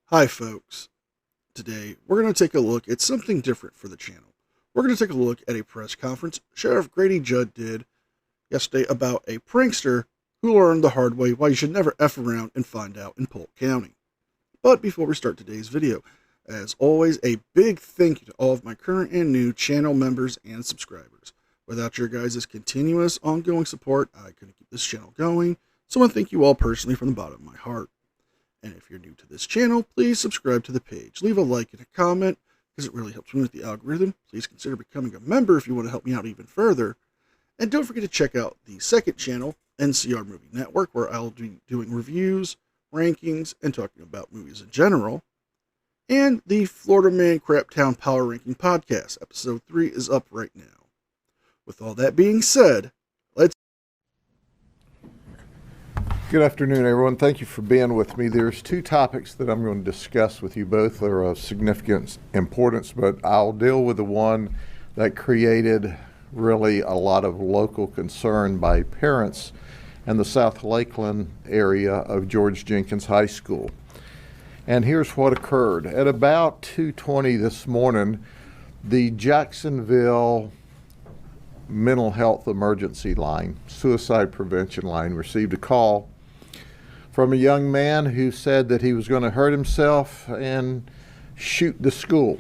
Hi folks, today we're going to take a look at something different for the channel. We're going to take a look at a press conference Sheriff Grady Judd did yesterday about a prankster who learned the hard way why you should never F around and find out in Polk County. But before we start today's video, as always, a big thank you to all of my current and new channel members and subscribers. Without your guys' continuous ongoing support, I couldn't keep this channel going, so I want to thank you all personally from the bottom of my heart. And if you're new to this channel, please subscribe to the page. Leave a like and a comment, because it really helps me with the algorithm. Please consider becoming a member if you want to help me out even further. And don't forget to check out the second channel, NCR Movie Network, where I'll be doing reviews, rankings, and talking about movies in general. And the Florida Man Craptown Power Ranking Podcast. Episode 3 is up right now. With all that being said, Good afternoon, everyone. Thank you for being with me. There's two topics that I'm going to discuss with you. Both are of significant importance, but I'll deal with the one that created really a lot of local concern by parents in the South Lakeland area of George Jenkins High School. And here's what occurred. At about 2:20 this morning, the Jacksonville mental health emergency line, suicide prevention line, received a call from a young man who said that he was going to hurt himself and shoot the school.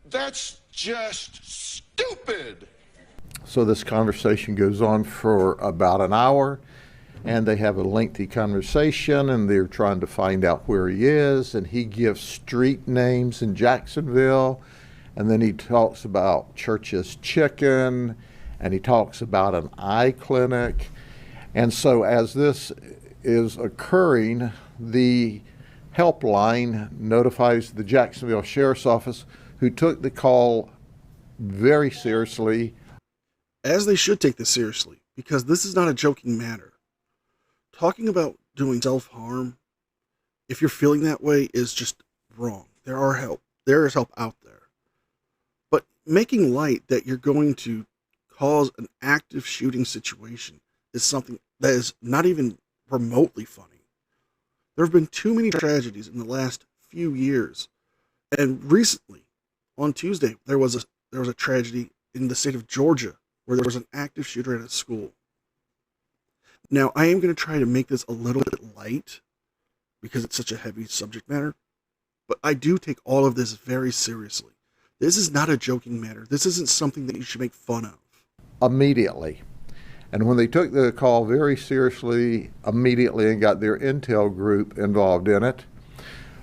That's just stupid. So this conversation goes on for about an hour, and they have a lengthy conversation, and they're trying to find out where he is, and he gives street names in Jacksonville, and then he talks about Church's Chicken, and he talks about an eye clinic. And so as this is occurring, the helpline notifies the Jacksonville Sheriff's Office, who took the call very seriously. as they should take this seriously, because this is not a joking matter. Talking about doing self-harm, if you're feeling that way, is just wrong. There is help out there. But making light that you're going to cause an active shooting situation is something that is not even remotely funny. There have been too many tragedies in the last few years. And recently, on Tuesday, there was a tragedy in the state of Georgia where there was an active shooter at a school. Now, I am going to try to make this a little bit light because it's such a heavy subject matter, but I do take all of this very seriously. This is not a joking matter. This isn't something that you should make fun of. Immediately. And when they took the call very seriously immediately and got their intel group involved in it,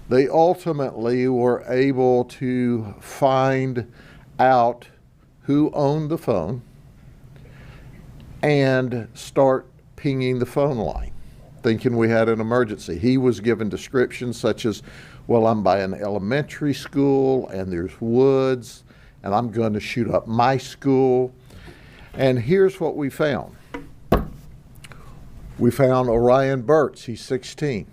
they ultimately were able to find out who owned the phone and start pinging the phone line, thinking we had an emergency. He was given descriptions such as, well, I'm by an elementary school and there's woods and I'm going to shoot up my school. And here's what we found. We found Orion Burtz. He's 16.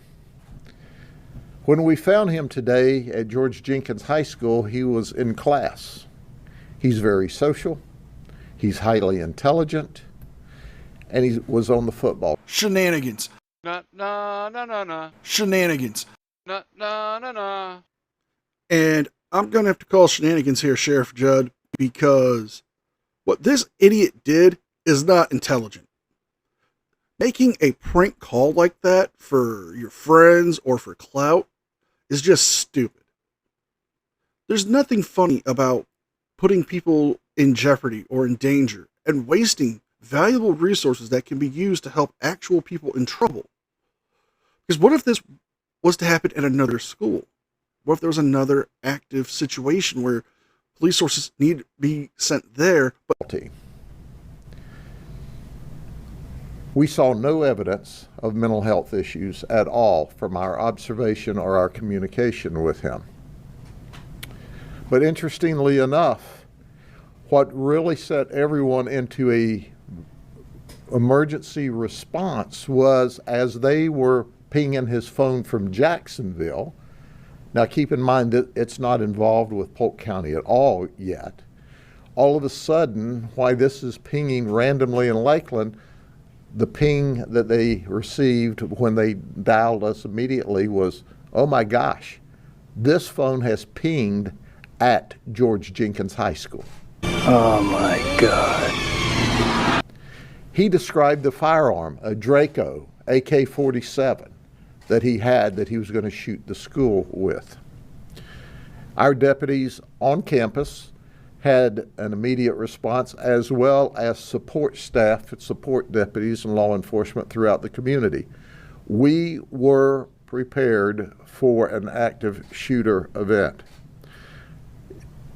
When we found him today at George Jenkins High School, he was in class. He's very social. He's highly intelligent. And he was on the football. Shenanigans. Na na na na na. Shenanigans. Na na na na. And I'm going to have to call shenanigans here, Sheriff Judd, because what this idiot did is not intelligent. Making a prank call like that for your friends or for clout is just stupid. There's nothing funny about putting people in jeopardy or in danger and wasting valuable resources that can be used to help actual people in trouble. Because what if this was to happen at another school? What if there was another active situation where police sources need to be sent there? But we saw no evidence of mental health issues at all from our observation or our communication with him. But interestingly enough, what really set everyone into a emergency response was as they were pinging his phone from Jacksonville. Now keep in mind that it's not involved with Polk County at all yet. All of a sudden, why this is pinging randomly in Lakeland, the ping that they received when they dialed us immediately was oh my gosh, this phone has pinged at George Jenkins High School. Oh my God. He described the firearm, a Draco AK-47, that he had that he was going to shoot the school with. Our deputies on campus had an immediate response, as well as support staff, support deputies, and law enforcement throughout the community. We were prepared for an active shooter event.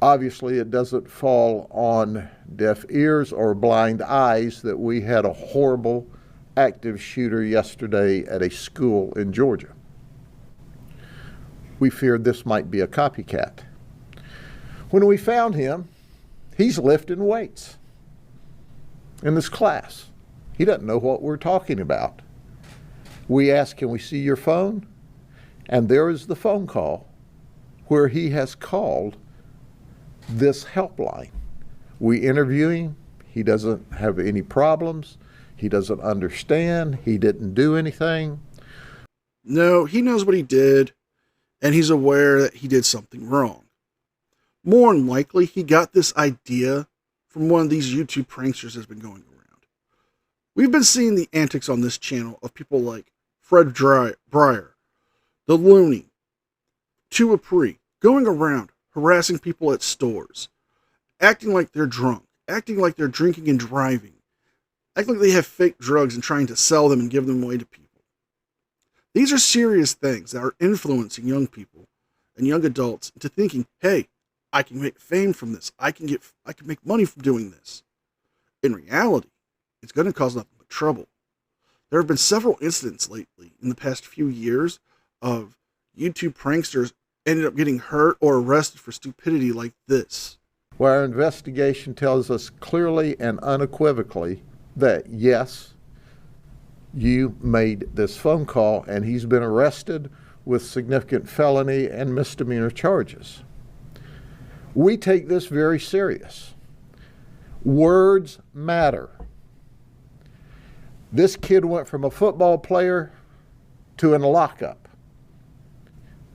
Obviously, it doesn't fall on deaf ears or blind eyes that we had a horrible active shooter yesterday at a school in Georgia. We feared this might be a copycat. When we found him, he's lifting weights in this class. He doesn't know what we're talking about. We asked, can we see your phone? And there is the phone call where he has called this helpline. We interview him. He doesn't have any problems. He doesn't understand. He didn't do anything. No, he knows what he did, and he's aware that he did something wrong. More than likely, he got this idea from one of these YouTube pranksters that's been going around. We've been seeing the antics on this channel of people like Fred Breyer, the Looney, Tua Pre, going around harassing people at stores, acting like they're drunk, acting like they're drinking and driving, acting like they have fake drugs and trying to sell them and give them away to people. These are serious things that are influencing young people and young adults into thinking, hey, I can make fame from this. I can make money from doing this. In reality, it's going to cause nothing but trouble. There have been several incidents lately in the past few years of YouTube pranksters ended up getting hurt or arrested for stupidity like this. Well, our investigation tells us clearly and unequivocally that yes, you made this phone call, and he's been arrested with significant felony and misdemeanor charges. We take this very serious. Words matter. This kid went from a football player to in a lockup.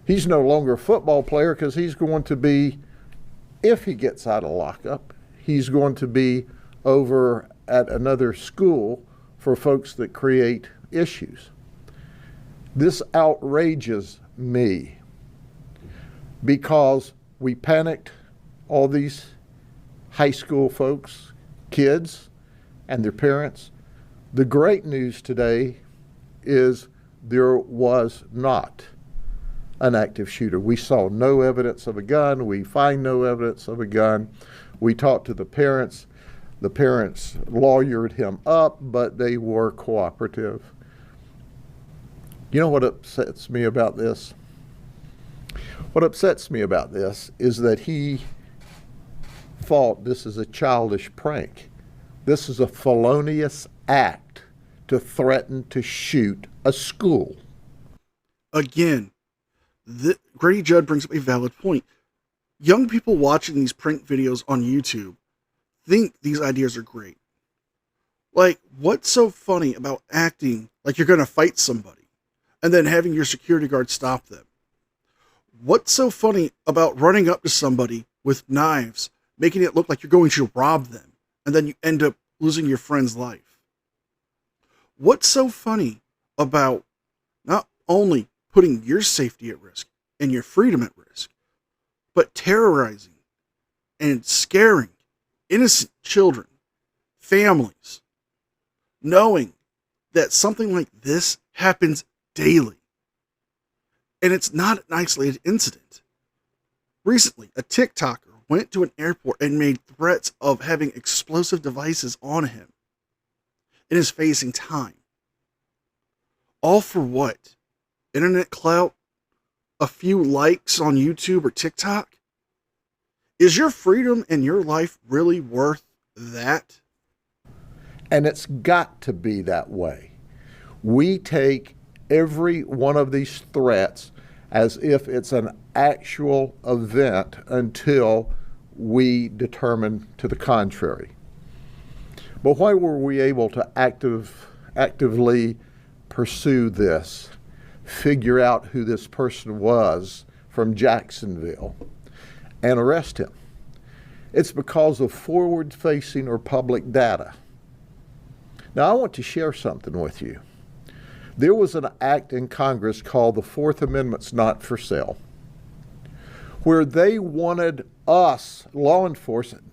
He's no longer a football player because he's going to be, if he gets out of lockup, he's going to be over at another school for folks that create issues. This outrages me because we panicked all these high school folks, kids, and their parents. The great news today is there was not an active shooter. We saw no evidence of a gun. We find no evidence of a gun. We talked to the parents. The parents lawyered him up, but they were cooperative. You know what upsets me about this? What upsets me about this is that he thought this is a childish prank. This is a felonious act to threaten to shoot a school. Again, Grady Judd brings up a valid point. Young people watching these prank videos on YouTube think these ideas are great. Like, what's so funny about acting like you're going to fight somebody and then having your security guard stop them? What's so funny about running up to somebody with knives, making it look like you're going to rob them, and then you end up losing your friend's life? What's so funny about not only putting your safety at risk and your freedom at risk, but terrorizing and scaring innocent children, families, knowing that something like this happens daily? And it's not an isolated incident. Recently, a TikToker went to an airport and made threats of having explosive devices on him and is facing time. All for what? Internet clout? A few likes on YouTube or TikTok? Is your freedom and your life really worth that? And it's got to be that way. We take every one of these threats as if it's an actual event until we determine to the contrary. But why were we able to actively pursue this? figure out who this person was from Jacksonville and arrest him. It's because of forward-facing or public data. Now, I want to share something with you. There was an act in Congress called the Fourth Amendment's Not for Sale, where they wanted us, law enforcement,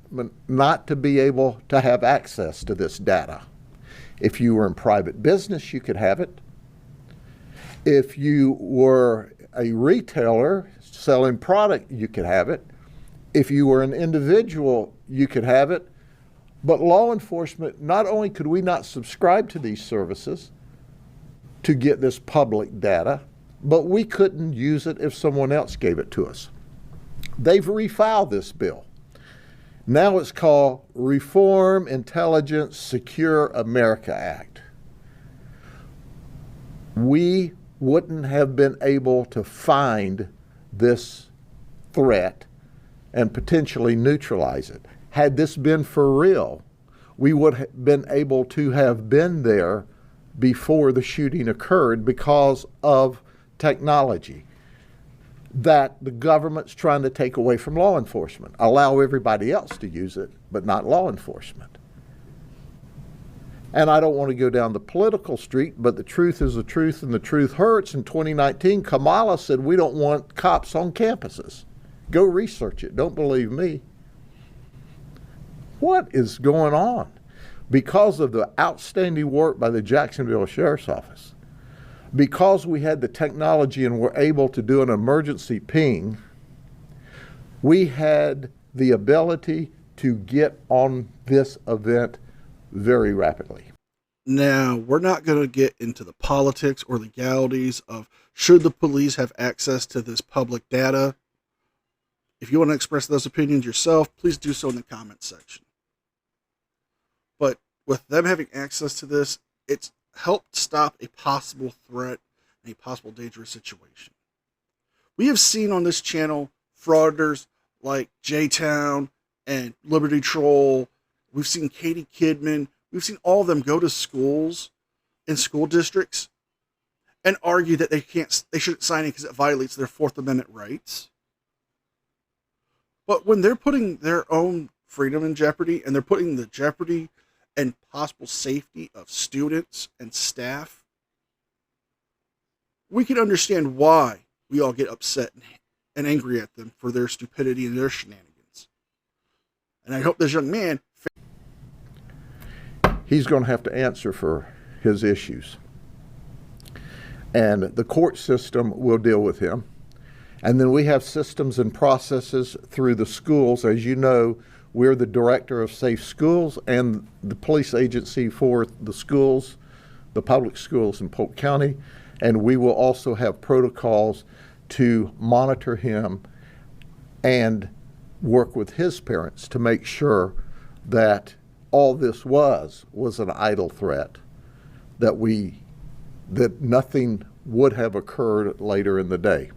not to be able to have access to this data. If you were in private business, you could have it. If you were a retailer selling product, you could have it. If you were an individual, you could have it. But law enforcement, not only could we not subscribe to these services to get this public data, but we couldn't use it if someone else gave it to us. They've refiled this bill. Now it's called Reform Intelligence Secure America Act. We wouldn't have been able to find this threat and potentially neutralize it. Had this been for real, we would have been able to have been there before the shooting occurred because of technology that the government's trying to take away from law enforcement, allow everybody else to use it, but not law enforcement. And I don't want to go down the political street, but the truth is the truth and the truth hurts. In 2019, Kamala said, we don't want cops on campuses. Go research it. Don't believe me. What is going on? Because of the outstanding work by the Jacksonville Sheriff's Office, because we had the technology and were able to do an emergency ping, we had the ability to get on this event very rapidly. Now, we're not going to get into the politics or legalities of should the police have access to this public data. If you want to express those opinions yourself, please do so in the comments section. But with them having access to this, it's helped stop a possible threat and a possible dangerous situation. We have seen on this channel fraudsters like J-Town and Liberty Troll. We've seen Katie Kidman. We've seen all of them go to schools in school districts and argue that they shouldn't sign it because it violates their Fourth Amendment rights. But when they're putting their own freedom in jeopardy and they're putting the jeopardy and possible safety of students and staff, we can understand why we all get upset and angry at them for their stupidity and their shenanigans. And I hope this young man, he's going to have to answer for his issues. And the court system will deal with him. And then we have systems and processes through the schools. As you know, we're the director of safe schools and the police agency for the schools, the public schools in Polk County. And we will also have protocols to monitor him and work with his parents to make sure that all this was an idle threat, that nothing would have occurred later in the day.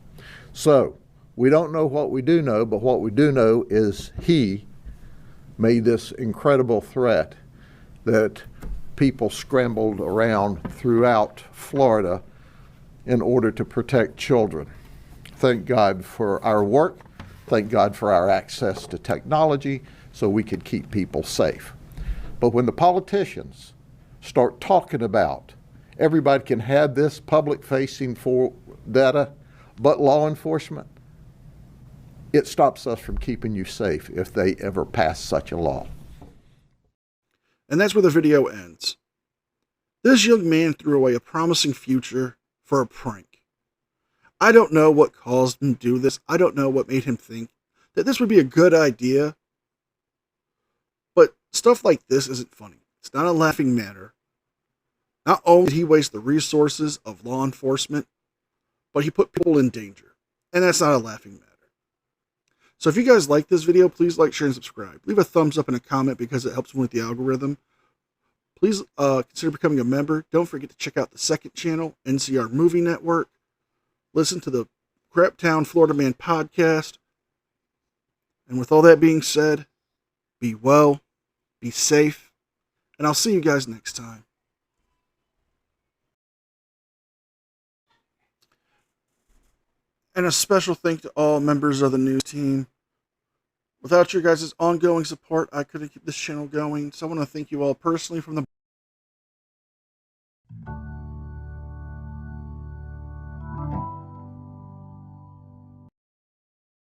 So we don't know what we do know, but what we do know is he made this incredible threat that people scrambled around throughout Florida in order to protect children. Thank God for our work. Thank God for our access to technology so we could keep people safe. But when the politicians start talking about everybody can have this public-facing for data, but law enforcement, it stops us from keeping you safe if they ever pass such a law. and that's where the video ends. This young man threw away a promising future for a prank. I don't know what caused him to do this. I don't know what made him think that this would be a good idea. But stuff like this isn't funny. It's not a laughing matter. Not only did he waste the resources of law enforcement, but he put people in danger. And that's not a laughing matter. So if you guys like this video, please like, share, and subscribe. Leave a thumbs up and a comment because it helps me with the algorithm. Please consider becoming a member. Don't forget to check out the second channel, NCR Movie Network. Listen to the Craptown Florida Man podcast. And with all that being said, be well, be safe, and I'll see you guys next time. And a special thank to all members of the news team. Without your guys' ongoing support, I couldn't keep this channel going. So I want to thank you all personally from the